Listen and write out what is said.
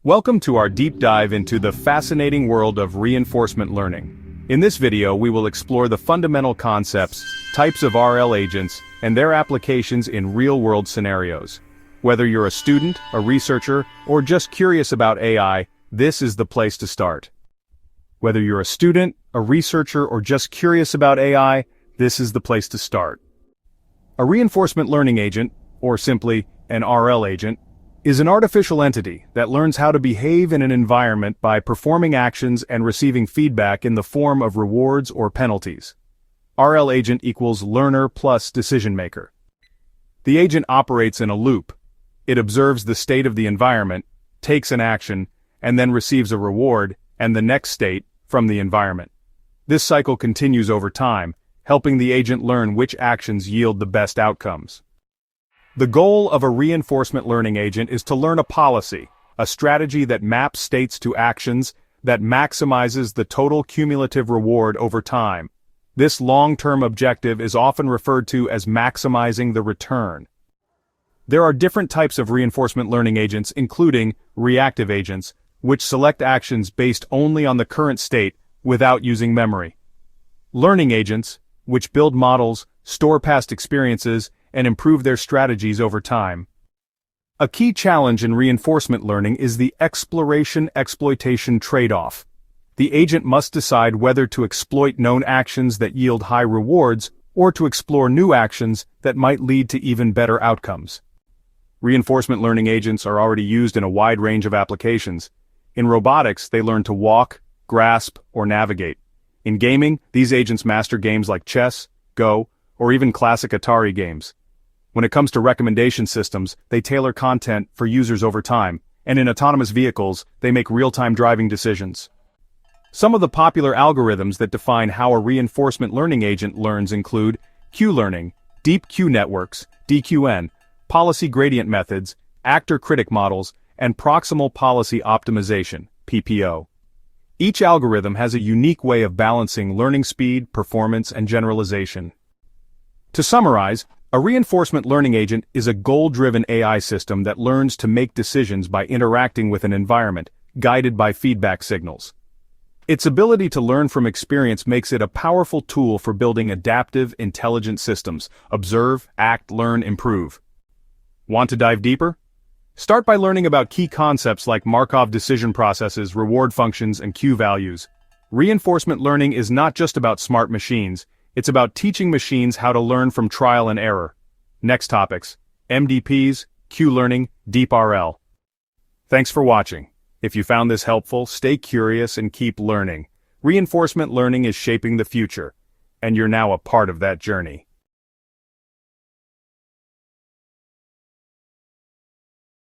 Welcome to our deep dive into the fascinating world of reinforcement learning. In this video, we will explore the fundamental concepts, types of RL agents, and their applications in real-world scenarios. Whether you're a student, a researcher, or just curious about AI, this is the place to start. Whether you're a student, a researcher, or just curious about AI, this is the place to start. A reinforcement learning agent, or simply an RL agent, is an artificial entity that learns how to behave in an environment by performing actions and receiving feedback in the form of rewards or penalties. RL agent equals learner plus decision maker. The agent operates in a loop. It observes the state of the environment, takes an action, and then receives a reward and the next state from the environment. This cycle continues over time, helping the agent learn which actions yield the best outcomes. The goal of a reinforcement learning agent is to learn a policy, a strategy that maps states to actions, that maximizes the total cumulative reward over time. This long-term objective is often referred to as maximizing the return. There are different types of reinforcement learning agents, including reactive agents, which select actions based only on the current state without using memory. Learning agents, which build models, store past experiences, and improve their strategies over time. A key challenge in reinforcement learning is the exploration-exploitation trade-off. The agent must decide whether to exploit known actions that yield high rewards or to explore new actions that might lead to even better outcomes. Reinforcement learning agents are already used in a wide range of applications. In robotics, they learn to walk, grasp, or navigate. In gaming, these agents master games like chess, Go, or even classic Atari games. When it comes to recommendation systems, they tailor content for users over time, and in autonomous vehicles, they make real-time driving decisions. Some of the popular algorithms that define how a reinforcement learning agent learns include Q-learning, deep Q networks, DQN, policy gradient methods, actor-critic models, and proximal policy optimization, PPO. Each algorithm has a unique way of balancing learning speed, performance, and generalization. To summarize, a reinforcement learning agent is a goal-driven AI system that learns to make decisions by interacting with an environment, guided by feedback signals. Its ability to learn from experience makes it a powerful tool for building adaptive, intelligent systems. Observe, act, learn, improve. Want to dive deeper? Start by learning about key concepts like Markov decision processes, reward functions, and Q values. Reinforcement learning is not just about smart machines. It's about teaching machines how to learn from trial and error. Next topics: MDPs, Q-learning, Deep RL. Thanks for watching. If you found this helpful, stay curious and keep learning. Reinforcement learning is shaping the future, and you're now a part of that journey.